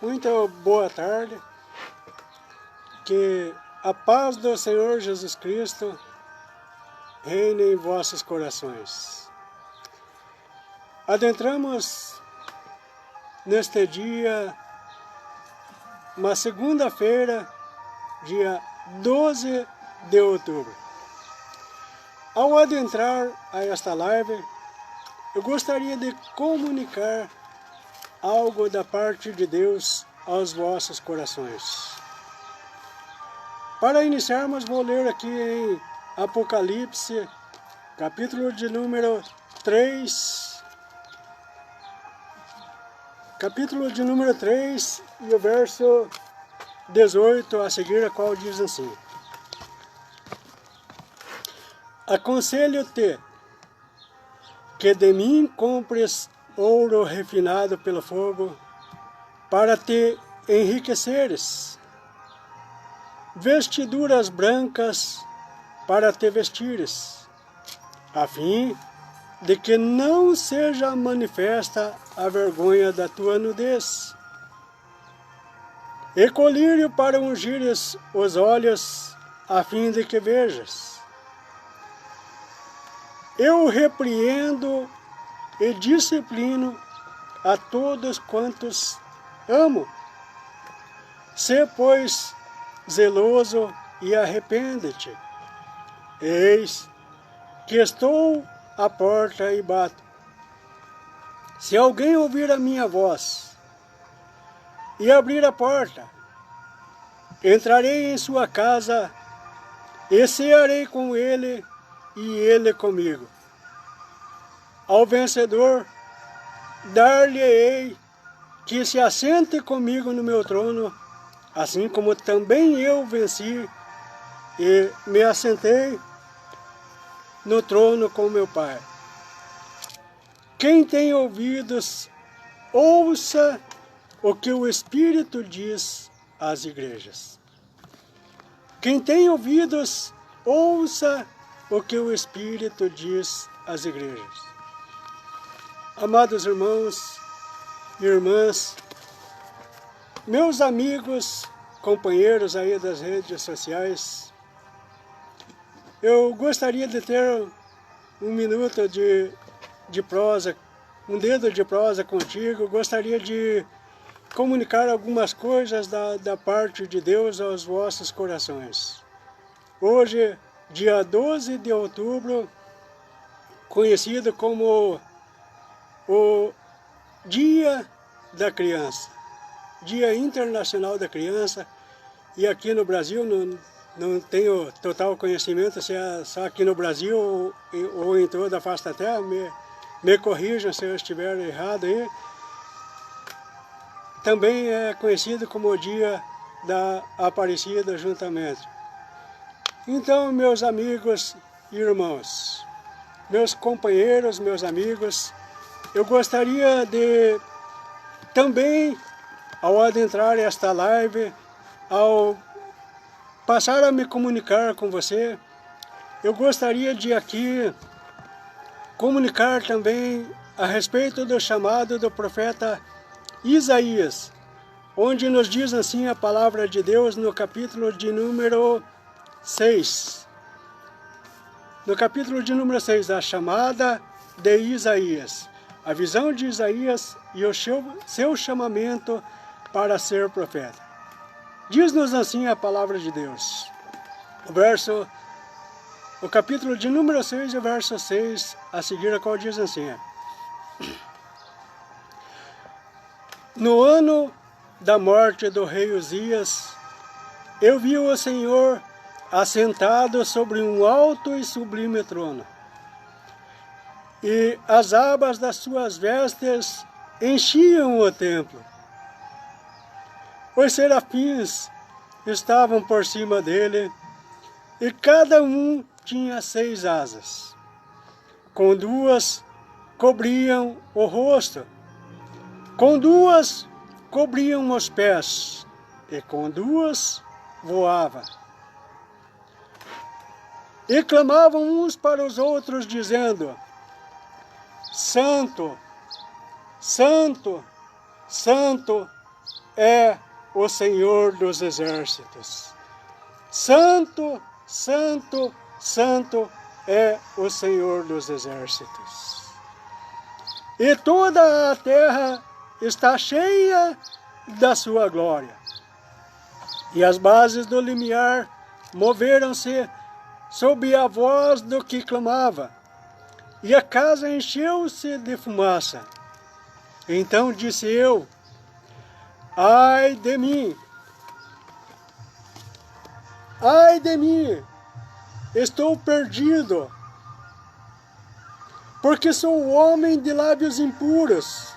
Muito boa tarde, que a paz do Senhor Jesus Cristo reine em vossos corações. Adentramos neste dia, uma segunda-feira, dia 12 de outubro. Ao adentrar a esta live, eu gostaria de comunicar algo da parte de Deus aos vossos corações. Para iniciarmos, vou ler aqui em Apocalipse, capítulo de número 3, e o verso 18 a seguir, a qual diz assim: Aconselho-te que de mim compres ouro refinado pelo fogo, para te enriqueceres, vestiduras brancas para te vestires, a fim de que não seja manifesta a vergonha da tua nudez, e colírio para ungires os olhos, a fim de que vejas. Eu repreendo e disciplino a todos quantos amo. Sê, pois, zeloso e arrepende-te. Eis que estou à porta e bato. Se alguém ouvir a minha voz e abrir a porta, entrarei em sua casa e cearei com ele e ele comigo. Ao vencedor, dar-lhe-ei que se assente comigo no meu trono, assim como também eu venci e me assentei no trono com meu Pai. Quem tem ouvidos, ouça o que o Espírito diz às igrejas. Quem tem ouvidos, ouça o que o Espírito diz às igrejas. Amados irmãos e irmãs, meus amigos, companheiros aí das redes sociais, eu gostaria de ter um minuto de prosa, um dedo de prosa contigo. Gostaria de comunicar algumas coisas da parte de Deus aos vossos corações. Hoje, dia 12 de outubro, conhecido como o Dia da Criança, Dia Internacional da Criança, e aqui no Brasil, não tenho total conhecimento se é só aqui no Brasil ou em toda a face da terra, me corrijam se eu estiver errado aí. Também é conhecido como o Dia da Aparecida juntamente. Então, meus amigos e irmãos, meus companheiros, meus amigos, eu gostaria de também, ao adentrar esta live, ao passar a me comunicar com você, eu gostaria de aqui comunicar também a respeito do chamado do profeta Isaías, onde nos diz assim a palavra de Deus no capítulo de número 6. No capítulo de número 6, a chamada de Isaías, a visão de Isaías e o seu chamamento para ser profeta. Diz-nos assim a palavra de Deus. O capítulo de número 6, o verso 6, a seguir, a qual diz assim: No ano da morte do rei Uzias, eu vi o Senhor assentado sobre um alto e sublime trono, e as abas das suas vestes enchiam o templo. Os serafins estavam por cima dele, e cada um tinha 6 asas. Com 2 cobriam o rosto, com 2 cobriam os pés, e com 2 voava. E clamavam uns para os outros, dizendo: Santo, Santo, Santo é o Senhor dos exércitos. Santo, santo, santo é o Senhor dos exércitos. E toda a terra está cheia da sua glória. E as bases do limiar moveram-se sob a voz do que clamava, e a casa encheu-se de fumaça. Então disse eu: ai de mim, estou perdido, porque sou homem de lábios impuros,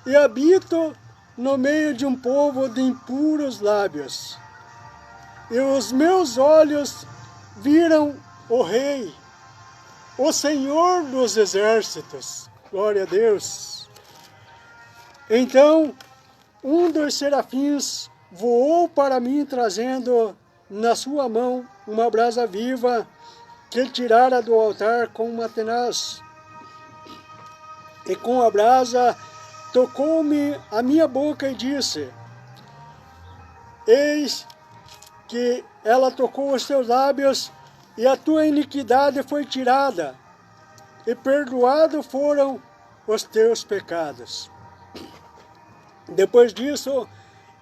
e habito no meio de um povo de impuros lábios. E os meus olhos viram o Rei, o Senhor dos exércitos. Glória a Deus. Então, um dos serafins voou para mim, trazendo na sua mão uma brasa viva que ele tirara do altar com uma tenaz. E com a brasa tocou-me a minha boca e disse: eis que ela tocou os teus lábios, e a tua iniquidade foi tirada, e perdoados foram os teus pecados. Depois disso,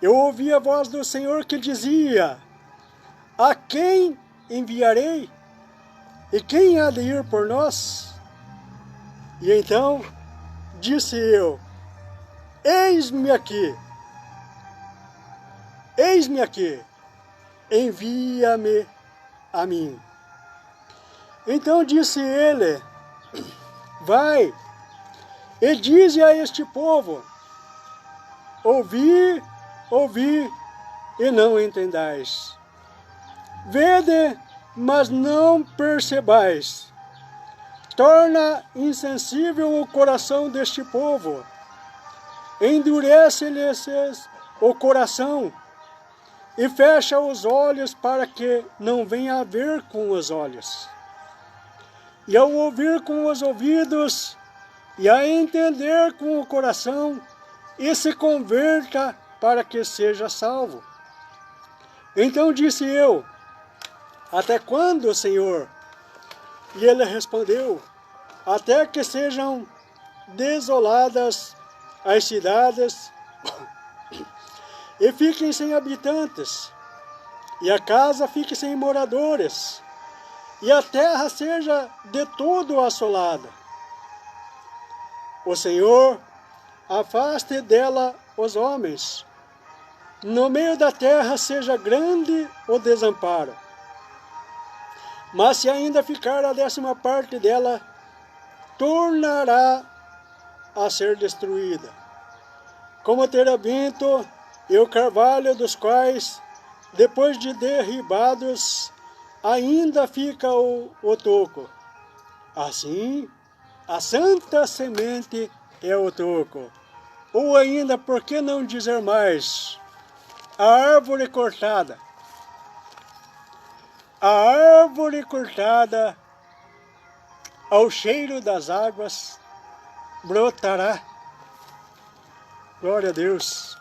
eu ouvi a voz do Senhor que dizia: a quem enviarei? E quem há de ir por nós? E então disse eu: eis-me aqui, envia-me a mim. Então disse ele: vai, e dize a este povo: ouvi, ouvi, e não entendais. Vede, mas não percebais. Torna insensível o coração deste povo. Endurece-lhes o coração, e fecha os olhos para que não venha a ver com os olhos, e ao ouvir com os ouvidos, e a entender com o coração, e se converta para que seja salvo. Então disse eu: até quando, Senhor? E ele respondeu: até que sejam desoladas as cidades e fiquem sem habitantes, e a casa fique sem moradores, e a terra seja de todo assolada. O Senhor afaste dela os homens, no meio da terra seja grande o desamparo. Mas se ainda ficar a 10ª parte dela, tornará a ser destruída, como terebinto e o carvalho, dos quais, depois de derribados, ainda fica o toco. Assim, a santa semente é o toco. Ou ainda, por que não dizer mais, a árvore cortada. A árvore cortada, ao cheiro das águas, brotará. Glória a Deus.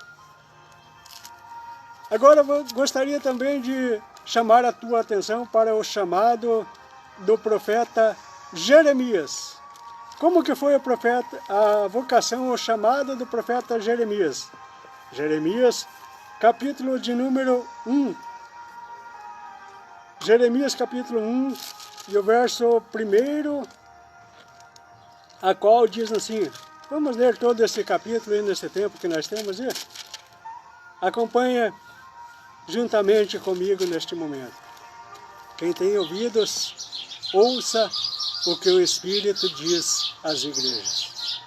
Agora eu gostaria também de chamar a tua atenção para o chamado do profeta Jeremias. Como que foi a vocação, o chamado do profeta Jeremias? Jeremias, capítulo de número 1. Jeremias, capítulo 1, e o verso 1, a qual diz assim. Vamos ler todo esse capítulo aí nesse tempo que nós temos aí? Acompanha juntamente comigo neste momento. Quem tem ouvidos, ouça o que o Espírito diz às igrejas.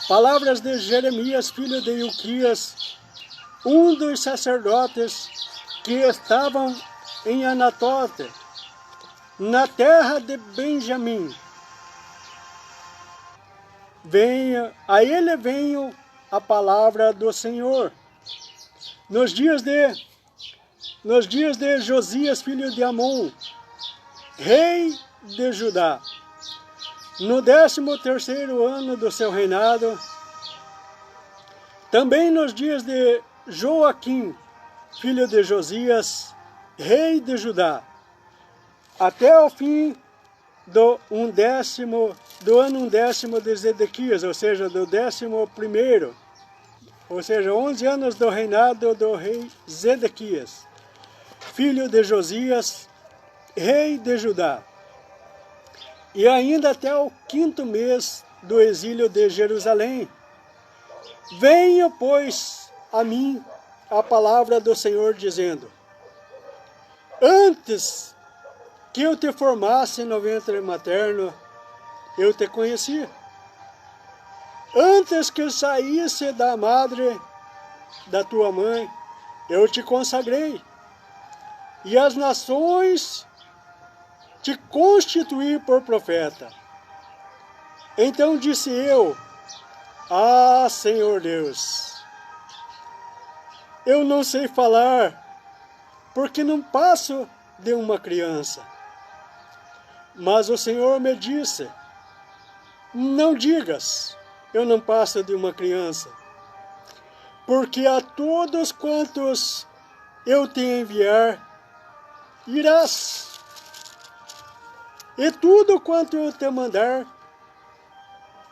Palavras de Jeremias, filho de Ilquias, um dos sacerdotes que estavam em Anatote, na terra de Benjamim. A ele veio a palavra do Senhor. Nos dias de Josias, filho de Amon, rei de Judá, no 13º ano do seu reinado, Também nos dias de Joaquim, filho de Josias, rei de Judá, até o fim do ano 10º de Zedequias, ou seja, do 11º, ou seja, 11 anos do reinado do rei Zedequias, filho de Josias, rei de Judá, e ainda até o 5º mês do exílio de Jerusalém. Venha, pois, a mim a palavra do Senhor, dizendo: antes que eu te formasse no ventre materno, eu te conheci. Antes que eu saísse da madre da tua mãe, eu te consagrei. E as nações te constituí por profeta. Então disse eu: ah, Senhor Deus, eu não sei falar, porque não passo de uma criança. Mas o Senhor me disse: não digas, eu não passo de uma criança, porque a todos quantos eu te enviar, irás, e tudo quanto eu te mandar,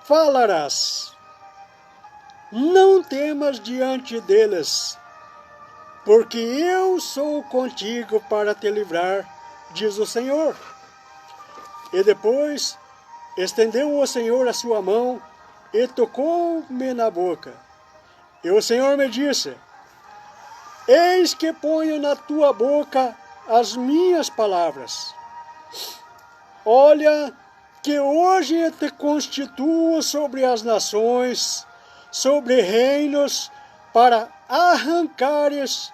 falarás. Não temas diante deles, porque eu sou contigo para te livrar, diz o Senhor. E depois estendeu o Senhor a sua mão e tocou-me na boca. E o Senhor me disse: eis que ponho na tua boca as minhas palavras. Olha, que hoje te constituo sobre as nações, sobre reinos, para arrancares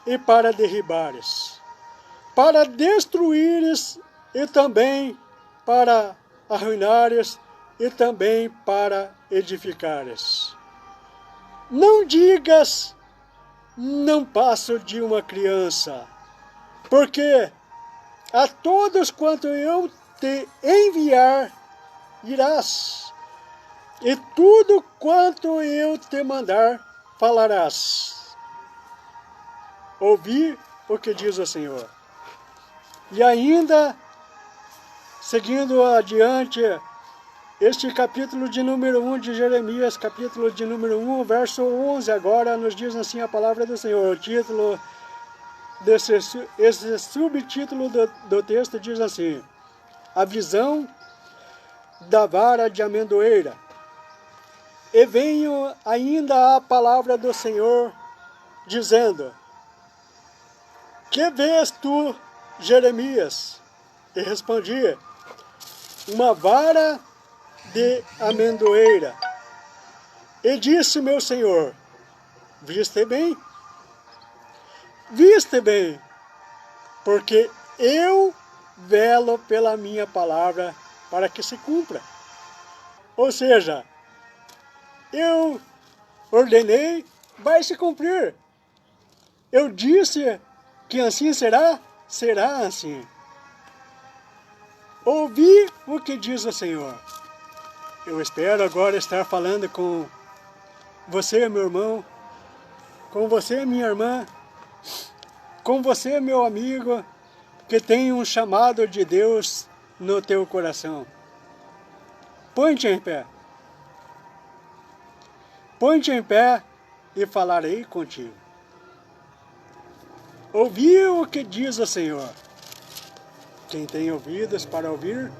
e para derribares, para destruíres e também para arruinares e também para edificares. Não digas: não passo de uma criança, porque a todos quanto eu te enviar, irás, e tudo quanto eu te mandar, falarás. Ouvi o que diz o Senhor. E ainda, seguindo adiante, este capítulo de número 1 de Jeremias, capítulo de número 1, verso 11, agora nos diz assim a palavra do Senhor. O título esse subtítulo do texto diz assim: a visão da vara de amendoeira. E venho ainda a palavra do Senhor, dizendo: que vês tu, Jeremias? E respondi: uma vara de amendoeira. E disse meu Senhor: viste bem? Viste bem, porque eu velo pela minha palavra para que se cumpra. Ou seja, eu ordenei, vai se cumprir. Eu disse que assim será, será assim. Ouvi o que diz o Senhor. Eu espero agora estar falando com você, meu irmão, com você, minha irmã, com você, meu amigo, que tem um chamado de Deus no teu coração. Põe-te em pé. Põe-te em pé e falarei contigo. Ouvi o que diz o Senhor. Quem tem ouvidos para ouvir,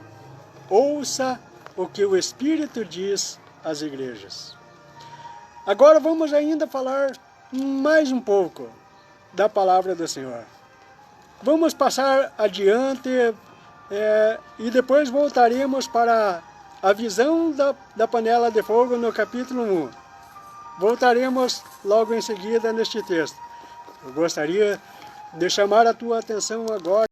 ouça o que o Espírito diz às igrejas. Agora vamos ainda falar mais um pouco da palavra do Senhor. Vamos passar adiante e depois voltaremos para a visão da panela de fogo no capítulo 1. Voltaremos logo em seguida neste texto. Eu gostaria de chamar a tua atenção agora